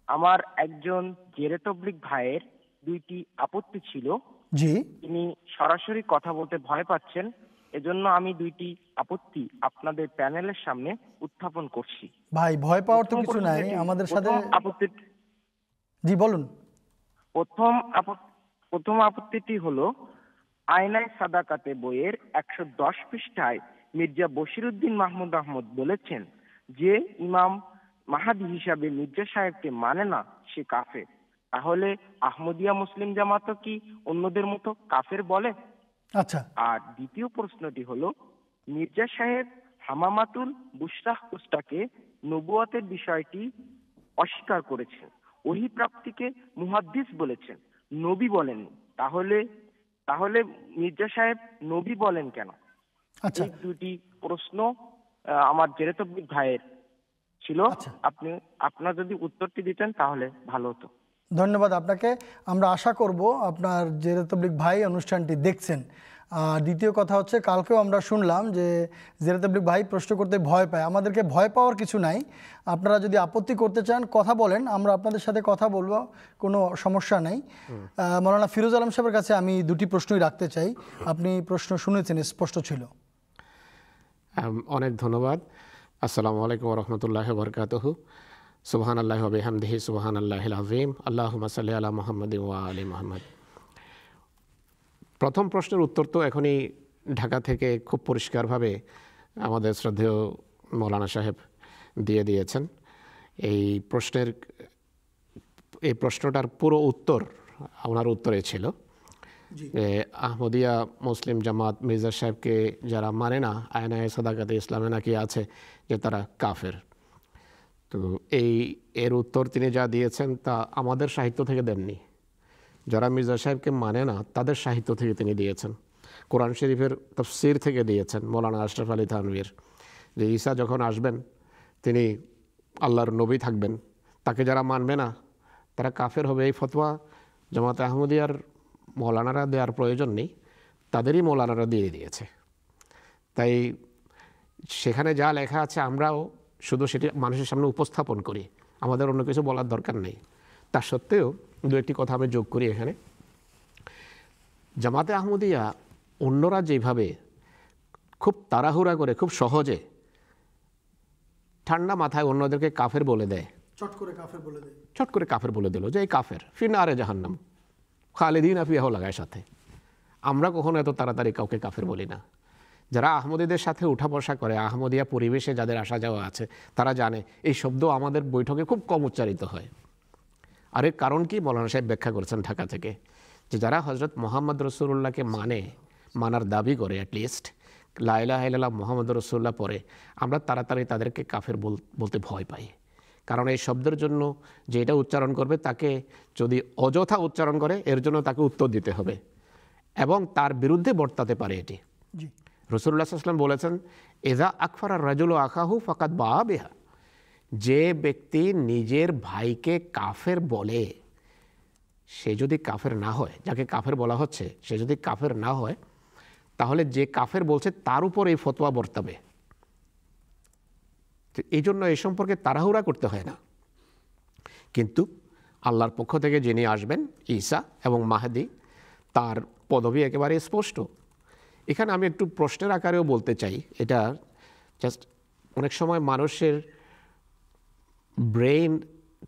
আমার একজন জেরে তবলিগ ভাইয়ের দুইটি আপত্তি ছিল। জি, তিনি সরাসরি কথা বলতে ভয় পাচ্ছেন, এজন্য আমি দুইটি আপত্তি আপনাদের প্যানেলের সামনে উত্থাপন করছি। ভাই ভয় পাওয়ার তো প্রথম কিছু নাই প্রশ্নটি আমাদের সাথে। প্রথম আপত্তি জি বলুন। প্রথম আপত্তিটি হলো, আয়নায় সাদাকাতে বইয়ের 110 পৃষ্ঠায় মির্জা বশিরউদ্দিন মাহমুদ আহমদ বলেছেন, যে ইমাম মাহাদি হিসাবে মির্জা সাহেবকে মানে না সে কাফের। তাহলে আহমদিয়া মুসলিম জামাত কি অন্যদের মতো কাফের বলে? আচ্ছা, আর দ্বিতীয় প্রশ্নটি হলো, মির্জা সাহেব হামামাতুল বুশরাহ কুস্তাকে নবুয়াতের বিষয়টি অস্বীকার করেছেন, ওহী প্রাপ্তিকে মুহাদ্দিস বলেছেন, নবী বলেননি। তাহলে তাহলে মির্জা সাহেব নবী বলেন কেন? আচ্ছা, এই দুটি প্রশ্ন আমার জেরে তবলিগ ভাইয়ের ছিল। আচ্ছা। আপনার যদি উত্তরটি দিতেন তাহলে ভালো হতো। ধন্যবাদ আপনাকে। আমরা আশা করব আপনার জেরে তবলিগ ভাই অনুষ্ঠানটি দেখছেন। আর দ্বিতীয় কথা হচ্ছে, কালকেও আমরা শুনলাম যে জেরে তবলিগ ভাই প্রশ্ন করতে ভয় পায়। আমাদেরকে ভয় পাওয়ার কিছু নাই। আপনারা যদি আপত্তি করতে চান কথা বলেন, আমরা আপনাদের সাথে কথা বলবো, কোনো সমস্যা নেই। মৌলানা ফিরোজ আলম সাহেবের কাছে আমি দুটি প্রশ্নই রাখতে চাই। আপনি প্রশ্ন শুনেছেন, স্পষ্ট ছিল। অনেক ধন্যবাদ। আসসালামু আলাইকুম ওয়া রাহমাতুল্লাহি ওয়া বারাকাতুহু। সুবহানাল্লাহি ওয়া বিহামদিহি সুবহানাল্লাহিল আযীম। আল্লাহুম্মা সাল্লি আলা মুহাম্মাদিন ওয়া আলি মুহাম্মাদ। প্রথম প্রশ্নের উত্তর তো এখনই ঢাকা থেকে খুব পরিষ্কারভাবে আমাদের শ্রদ্ধেয় মৌলানা সাহেব দিয়ে দিয়েছেন। এই প্রশ্নটার পুরো উত্তর ওনার উত্তরে ছিল যে আহমদিয়া মুসলিম জামাত মির্জা সাহেবকে যারা মানে না, আয়নায়ে সাদাকাতে ইসলামে নাকি আছে যে তারা কাফের। তো এর উত্তর তিনি যা দিয়েছেন তা আমাদের সাহিত্য থেকে দেননি, যারা মির্জা সাহেবকে মানে না তাদের সাহিত্য থেকে তিনি দিয়েছেন। কোরআন শরীফের তাফসীর থেকে দিয়েছেন মৌলানা আশরাফ আলী থানভীর, যে ঈসা যখন আসবেন তিনি আল্লাহর নবী থাকবেন, তাকে যারা মানবে না তারা কাফের হবে। এই ফতোয়া জামাতে আহমদিয়ার মৌলানারা দেওয়ার প্রয়োজন নেই, তাদেরই মৌলানারা দিয়ে দিয়েছে। তাই সেখানে যা লেখা আছে আমরাও শুধু সেটি মানুষের সামনে উপস্থাপন করি, আমাদের অন্য কিছু বলার দরকার নেই। তা সত্ত্বেও দু একটি কথা আমি যোগ করি এখানে। জামাতে আহমদিয়া অন্যরা যেভাবে খুব তাড়াহুড়া করে খুব সহজে ঠান্ডা মাথায় অন্যদেরকে কাফের বলে দেয়, চট করে কাফের বলে দেয়, চট করে কাফের বলে দিল যে এই কাফের, ফিনারে জাহান্নাম খালিদিন ফিহা লাগায় সাথে। আমরা কখনো এত তাড়াতাড়ি কাউকে কাফের বলি না। যারা আহমদীদের সাথে উঠা বসা করে, আহমদিয়া পরিবেশে যাদের আসা যাওয়া আছে, তারা জানে এই শব্দ আমাদের বৈঠকে খুব কম উচ্চারিত হয়। আর এর কারণ কি মৌলানা সাহেব ব্যাখ্যা করেছেন ঢাকা থেকে, যে যারা হজরত মোহাম্মদ রসুল্লাহকে মানার দাবি করে, অ্যাটলিস্ট লা ইলাহা ইল্লাল্লাহ মুহাম্মদ রসুল্লাহ পরে, আমরা তাড়াতাড়ি তাদেরকে কাফের বলতে ভয় পাই। কারণ এই শব্দের জন্য যে এটা উচ্চারণ করবে তাকে যদি অযথা উচ্চারণ করে এর জন্য তাকে উত্তর দিতে হবে এবং তার বিরুদ্ধে বর্তাতে পারে এটি। রাসূলুল্লাহ সাল্লাল্লাহু আলাইহি ওয়াসাল্লাম বলেছেন, ইযা আকফারা রাজুলু আখাহু ফাকাদ বাআ বিহা। যে ব্যক্তি নিজের ভাইকে কাফের বলে, সে যদি কাফের না হয়, যাকে কাফের বলা হচ্ছে সে যদি কাফের না হয়, তাহলে যে কাফের বলছে তার উপর এই ফতোয়া বর্তাবে। তো এই জন্য এই সম্পর্কে তাড়াহুড়া করতে হয় না। কিন্তু আল্লাহর পক্ষ থেকে যিনি আসবেন ঈসা এবং মাহদী, তার পদবি একেবারে স্পষ্ট। এখানে আমি একটু প্রশ্নের আকারেও বলতে চাই, এটা জাস্ট অনেক সময় মানুষের ব্রেইন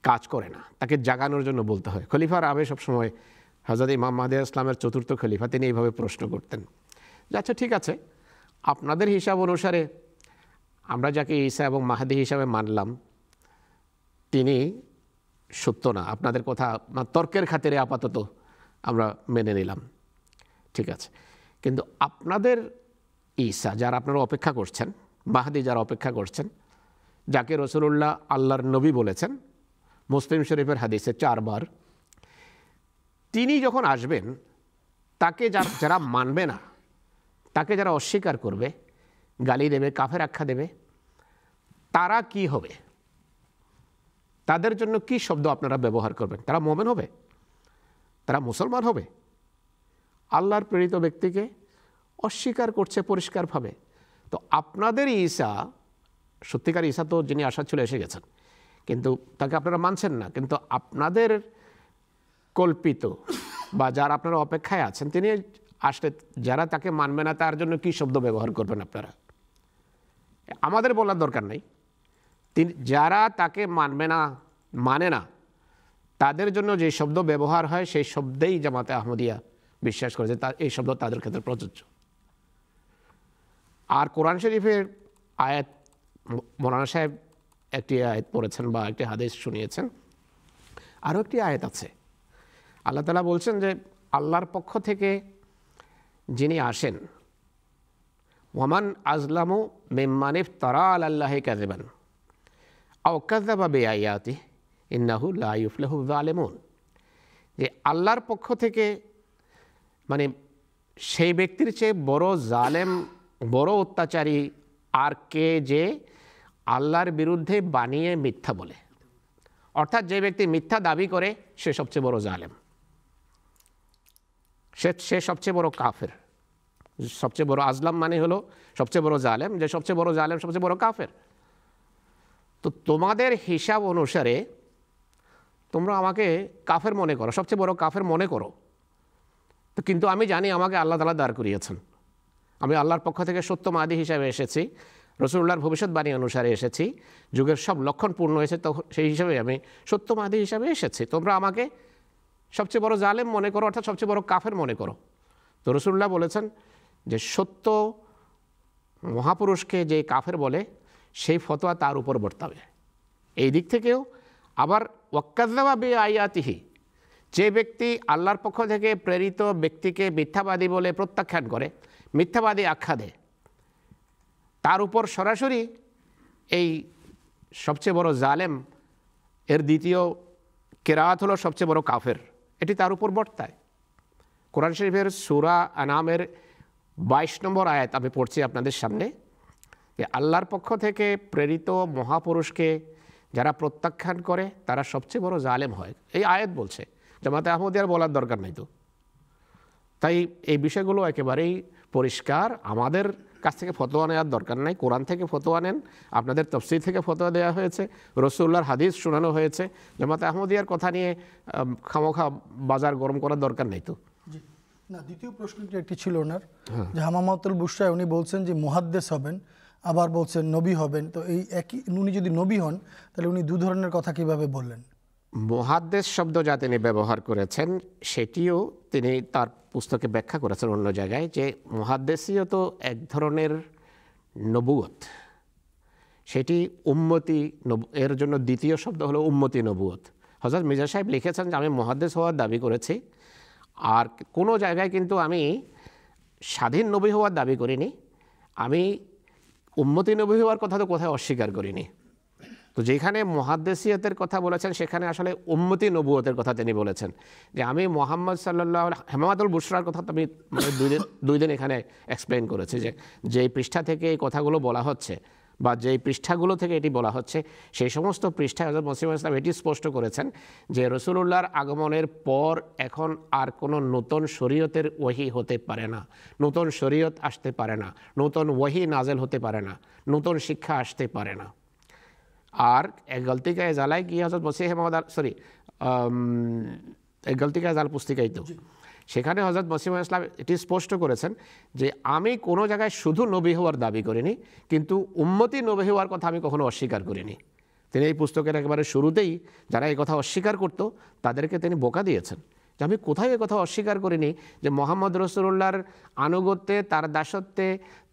কাজ করে না, তাকে জাগানোর জন্য বলতে হয়। খলিফা রাবে সবসময় হযরত ইমাম মাহদী ইসলামের চতুর্থ খলিফা, তিনি এইভাবে প্রশ্ন করতেন যে আচ্ছা ঠিক আছে, আপনাদের হিসাব অনুসারে আমরা যাকে ঈসা এবং মাহদী হিসাবে মানলাম তিনি সত্য না, আপনাদের কথা তর্কের খাতিরে আপাতত আমরা মেনে নিলাম, ঠিক আছে। কিন্তু আপনাদের ঈসা যারা আপনারা অপেক্ষা করছেন, মাহদী যারা অপেক্ষা করছেন, যাকে রাসূলুল্লাহ আল্লাহর নবী বলেছেন মুসলিম শরীফের হাদিসে 4 বার, তিনি যখন আসবেন তাকে যারা মানবে না, তাকে যারা অস্বীকার করবে, গালি দেবে, কাফের আখ্যা দেবে, তারা কি হবে? তাদের জন্য কি শব্দ আপনারা ব্যবহার করবেন? তারা মুমিন হবে? তারা মুসলমান হবে? আল্লাহর প্রেরিত ব্যক্তিকে অস্বীকার করছে পরিষ্কারভাবে। তো আপনাদের ঈসা, সত্যিকার ঈসা তো যিনি আসার ছিল এসে গেছেন, কিন্তু তাকে আপনারা মানছেন না, কিন্তু আপনাদের কল্পিত বা যারা আপনারা অপেক্ষায় আছেন তিনি আসলে যারা তাকে মানবে না তার জন্য কী শব্দ ব্যবহার করবেন আপনারা? আমাদের বলার দরকার নেই, তিনি যারা তাকে মানে না তাদের জন্য যে শব্দ ব্যবহার হয় সেই শব্দেই জামাতে আহমদিয়া বিশ্বাস করে যে এই শব্দ তাদের ক্ষেত্রে প্রযোজ্য। আর কোরআন শরীফের আয়াত, মৌলানা সাহেব একটি আয়াত পড়েছেন বা একটি হাদিস শুনিয়েছেন, আরও একটি আয়াত আছে। আল্লাহ তাআলা বলছেন যে আল্লাহর পক্ষ থেকে যিনি আসেন, ওয়ামান আজলামু মিম্মান ইফতারা আলাল্লাহি কাযিবান আও কাযাবা বিআয়াতিহি ইন্নাহু লা ইউফলিহু যালিমুন, যে আল্লাহর পক্ষ থেকে মানে সেই ব্যক্তির চেয়ে বড় জালেম, বড় অত্যাচারী আর কে যে আল্লাহর বিরুদ্ধে বানিয়ে মিথ্যা বলে। অর্থাৎ যে ব্যক্তি মিথ্যা দাবি করে সে সবচেয়ে বড় জালেম, সে সবচেয়ে বড় কাফের। সবচেয়ে বড় আজলাম মানে হলো সবচেয়ে বড় জালেম, যে সবচেয়ে বড় জালেম সবচেয়ে বড় কাফের। তো তোমাদের হিসাব অনুসারে তোমরা আমাকে কাফের মনে করো, সবচেয়ে বড় কাফের মনে করো, তো কিন্তু আমি জানি আমাকে আল্লাহ তাআলা দাঁড় করিয়েছেন। আমি আল্লাহর পক্ষ থেকে সত্য মাদি হিসাবে এসেছি, রাসূলুল্লাহর ভবিষ্যৎবাণী অনুসারে এসেছি, যুগের সব লক্ষণ পূর্ণ হয়েছে, তখন সেই হিসাবে আমি সত্য মাদি হিসাবে এসেছি। তোমরা আমাকে সবচেয়ে বড় জালেম মনে করো, অর্থাৎ সবচেয়ে বড় কাফের মনে করো। তো রাসূলুল্লাহ বলেছেন যে সত্য মহাপুরুষকে যে কাফের বলে সেই ফতোয়া তার উপর বর্তাবে। এই দিক থেকেও আবার ওয়াক্কাযযাবা বিআয়াতিহি, যে ব্যক্তি আল্লাহর পক্ষ থেকে প্রেরিত ব্যক্তিকে মিথ্যাবাদী বলে প্রত্যাখ্যান করে, মিথ্যাবাদী আখ্যা দেয়, তার উপর সরাসরি এই সবচেয়ে বড় জালেম এর দ্বিতীয় কেরাত হলো সবচেয়ে বড় কাফের, এটি তার উপর বর্তায়। কোরআন শরীফের সূরা আনামের 22 নম্বর আয়াত আমি পড়ছি আপনাদের সামনে, যে আল্লাহর পক্ষ থেকে প্রেরিত মহাপুরুষকে যারা প্রত্যাখ্যান করে তারা সবচেয়ে বড় জালেম হয়। এই আয়াত বলছে, জামাতে আহমদিয়ার বলার দরকার নাই তো। তাই এই বিষয়গুলো একেবারেই পরিষ্কার, আমাদের কাছ থেকে ফতোয়া নেওয়ার দরকার নাই। কোরআন থেকে ফতোয়া নেন, আপনাদের তাফসীর থেকে ফতোয়া দেওয়া হয়েছে, রাসূলুল্লাহর হাদিস শোনানো হয়েছে। জামাতে আহমদিয়ার কথা নিয়ে খামোখা বাজার গরম করার দরকার নেই তো। না, দ্বিতীয় প্রশ্নটি একটি ছিল ওনার, যে হামামাতুল বুশরায় উনি বলছেন যে মুহাদ্দিস হবেন, আবার বলছেন নবী হবেন। তো এই একই, উনি যদি নবী হন তাহলে উনি দু ধরনের কথা কিভাবে বললেন? মুহাদ্দিস শব্দ যা তিনি ব্যবহার করেছেন সেটিও তিনি তার পুস্তকে ব্যাখ্যা করেছেন অন্য জায়গায়, যে মুহাদ্দিসিও তো এক ধরনের নবুয়ত, সেটি উম্মতি, এর জন্য দ্বিতীয় শব্দ হলো উম্মতি নবুয়ত। হযরত মির্জা সাহেব লিখেছেন যে আমি মুহাদ্দিস হওয়ার দাবি করেছি, আর কোনো জায়গায় কিন্তু আমি স্বাধীন নবী হওয়ার দাবি করিনি, আমি উম্মতি নবী হওয়ার কথা তো কোথায় অস্বীকার করিনি। তো যেখানে মুহাদ্দিসিয়তের কথা বলেছেন সেখানে আসলে উম্মতি নবুয়তের কথা তিনি বলেছেন, যে আমি মুহাম্মদ সাল্লাল্লাহু আলাইহি হামামাতুল বুশরার কথা তো আমি দুই দিন এখানে এক্সপ্লেন করেছি, যে যেই পৃষ্ঠা থেকে এই কথাগুলো বলা হচ্ছে বা যেই পৃষ্ঠাগুলো থেকে এটি বলা হচ্ছে সেই সমস্ত পৃষ্ঠায় হযরত মুসলিম ইসলাম এটি স্পষ্ট করেছেন যে রাসূলুল্লাহর আগমনের পর এখন আর কোনো নতুন শরীয়তের ওহী হতে পারে না, নতুন শরীয়ত আসতে পারে না, নতুন ওহী নাজেল হতে পারে না, নতুন শিক্ষা আসতে পারে না। আর এক গলতি কা এজালায় কি হযরত মসিহ মাউদ এক গলতি কা এজাল পুস্তিকাই তো, সেখানে হযরত মসিহ ইসলাম এটি স্পষ্ট করেছেন যে আমি কোনো জায়গায় শুধু নবী হওয়ার দাবি করিনি, কিন্তু উম্মতি নবী হওয়ার কথা আমি কখনো অস্বীকার করিনি। তিনি এই পুস্তকের একেবারে শুরুতেই যারা এই কথা অস্বীকার করত তাদেরকে তিনি বোকা দিয়েছেন, যে আমি কোথায় এই কথা অস্বীকার করিনি যে মোহাম্মদ রাসূলুল্লাহর আনুগত্যে, তার দাসত্বে,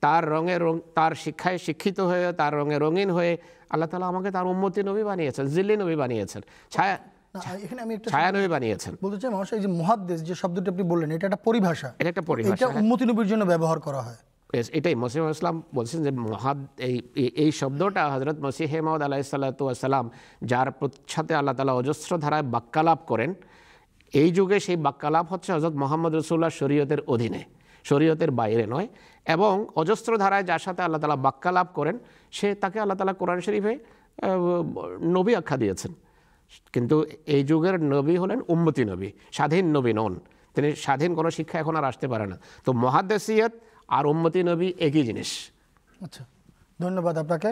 তার রঙে তার শিক্ষায় শিক্ষিত হয়ে, তার রঙে রঙিন হয়ে আল্লাহ তাআলা আমাকে তার উম্মতি নবী বানিয়েছেন, জিল্লি নবী বানিয়েছেন, এখানে আমি একটা ছায়া নবী বানিয়েছেন। বলতে চাই মানুষ, এই যে মুহাদ্দিস যে শব্দটি আপনি বললেন, এটা একটা পরিভাষা, এটা একটা পরিভাষা, এটা উম্মতি নবীর জন্য ব্যবহার করা হয়। এটাই মসিহ ইসলাম বলছেন যে এই শব্দটা হযরত মসিহ মাউদ আলাইহিস সালাতু ওয়াস সালাম যার সাথে আল্লাহ তাআলা অজস্র ধারায় বাক্যালাপ করেন, এই যুগে সেই বাক্যালাপ হচ্ছে হযরত মুহাম্মদ রাসূলুল্লাহর শরীয়তের অধীনে, শরীয়তের বাইরে নয়, এবং অজস্র ধারায় যার সাথে আল্লাহ তাআলা বাক্যালাপ করেন সে তাকে আল্লাহ তাআলা কোরআন শরীফে নবী আখ্যা দিয়েছেন। কিন্তু এই যুগের নবী হলেন উম্মতি নবী, স্বাধীন নবী নন, তিনি স্বাধীন কোনো শিক্ষা এখন আর আসতে পারে না। তো মুহাদ্দিসিয়ত আর উম্মতি নবী একই জিনিস। আচ্ছা, ধন্যবাদ আপনাকে।